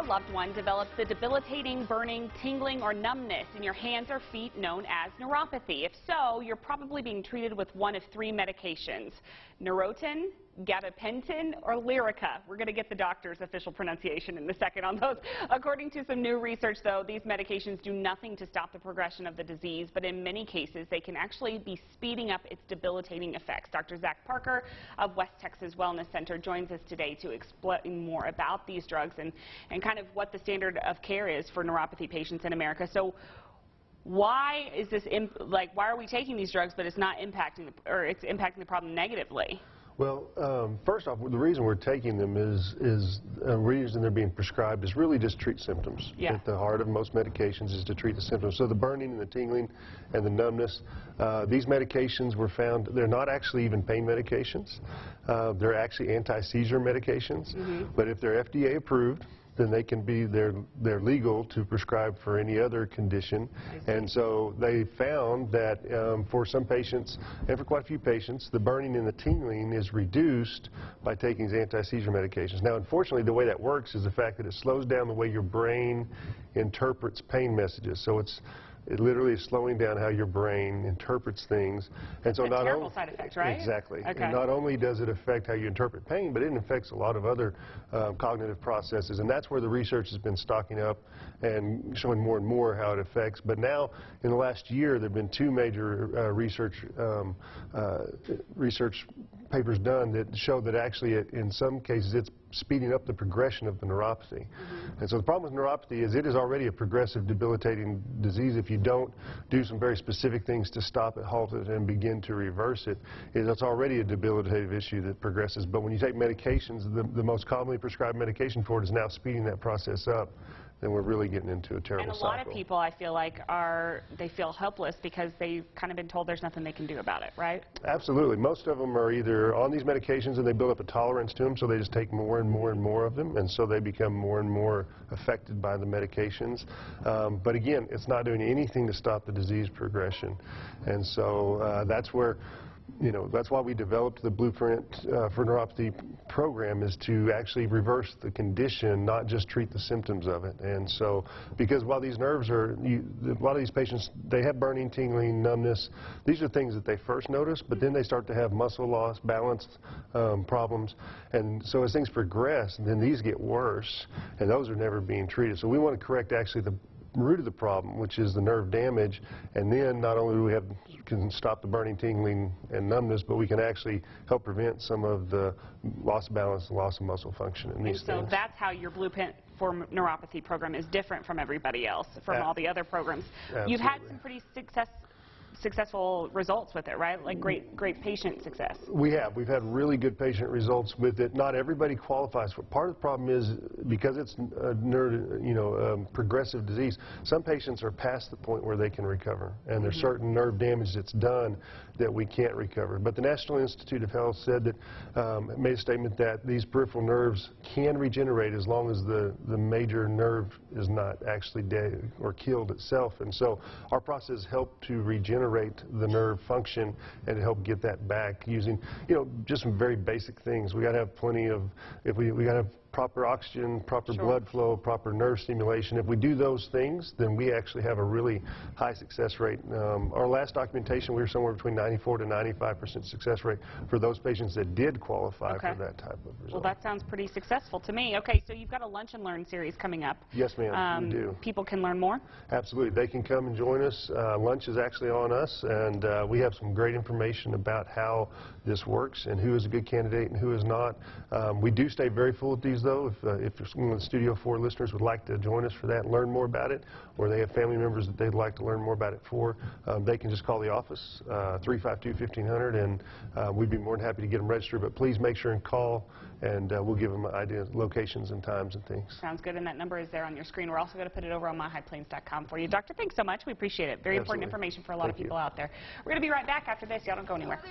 loved one develops the debilitating, burning, tingling, or numbness in your hands or feet known as neuropathy. If so, you're probably being treated with one of three medications: Neurontin, gabapentin, or Lyrica. We're going to get the doctor's official pronunciation in a second on those. According to some new research, though, these medications do nothing to stop the progression of the disease, but in many cases, they can actually be speeding up its debilitating effects. Dr. Zach Parker of West Texas Wellness Center joins us today to explain more about these drugs and kind of what the standard of care is for neuropathy patients in America. So why is this, why are we taking these drugs, but it's not impacting, it's impacting the problem negatively? Well, first off, the reason we're taking them is the reason they're being prescribed is really just treat symptoms. Yeah. At the heart of most medications is to treat the symptoms. So the burning and the tingling and the numbness, these medications were found, they're not actually even pain medications. They're actually anti-seizure medications. But if they're FDA approved, then they can be, they're legal to prescribe for any other condition. And so they found that for some patients, and for quite a few patients, the burning and the tingling is reduced by taking these anti-seizure medications. Now, unfortunately, the way that works is the fact that it slows down the way your brain interprets pain messages. So it literally is slowing down how your brain interprets things. And so a terrible side effect, right? Exactly. Okay. And not only does it affect how you interpret pain, but it affects a lot of other cognitive processes. And that's where the research has been stocking up and showing more and more how it affects. But now, in the last year, there have been two major research papers done that show that actually, in some cases, it's speeding up the progression of the neuropathy. And so the problem with neuropathy is it is already a progressive, debilitating disease. If you don't do some very specific things to stop it, halt it, and begin to reverse it, it's already a debilitative issue that progresses. But when you take medications, the most commonly prescribed medication for it is now speeding that process up. Then we're really getting into a terrible cycle. And a lot of people, I feel like, they feel helpless because they've kind of been told there's nothing they can do about it, right? Absolutely. Most of them are either on these medications and they build up a tolerance to them, so they just take more and more and more of them, and so they become more and more affected by the medications. But again, it's not doing anything to stop the disease progression. And so that's where, that's why we developed the Blueprint for Neuropathy program, is to actually reverse the condition, not just treat the symptoms of it. And so, because while these nerves are, a lot of these patients, they have burning, tingling, numbness. These are things that they first notice, but then they start to have muscle loss, balance problems. And so as things progress, then these get worse, and those are never being treated. So we want to correct actually the root of the problem, which is the nerve damage, and then not only do we can stop the burning, tingling, and numbness, but we can actually help prevent some of the loss of balance, loss of muscle function in these things. So that's how your Blueprint for Neuropathy program is different from everybody else, from all the other programs. Absolutely. You've had some pretty successful results with it, right? Like great patient success. We have. We've had really good patient results with it. Not everybody qualifies for it. Part of the problem is because it's a progressive disease, some patients are past the point where they can recover, and there's certain nerve damage that's done that we can't recover. But the National Institute of Health said that, made a statement that these peripheral nerves can regenerate as long as the major nerve is not actually dead or killed itself. And so our process helped to regenerate the nerve function and help get that back using, just some very basic things. We got to have plenty of, we got to have proper oxygen, proper blood flow, proper nerve stimulation. If we do those things, then we actually have a really high success rate. Our last documentation, we were somewhere between 94 to 95% success rate for those patients that did qualify for that type of result. Well, that sounds pretty successful to me. Okay, so you've got a Lunch and Learn series coming up. Yes, ma'am, we do. People can learn more? Absolutely. They can come and join us. Lunch is actually on us, and we have some great information about how this works and who is a good candidate and who is not. We do stay very full at these, though. If one of the Studio 4 listeners would like to join us for that and learn more about it, or they have family members that they'd like to learn more about it for, they can just call the office, 352-1500, and we'd be more than happy to get them registered. But please make sure and call, and we'll give them ideas, locations and times and things. Sounds good, and that number is there on your screen. We're also going to put it over on myhighplains.com for you. Doctor, thanks so much. We appreciate it. Very important information for a lot of people out there. We're going to be right back after this. Y'all don't go anywhere.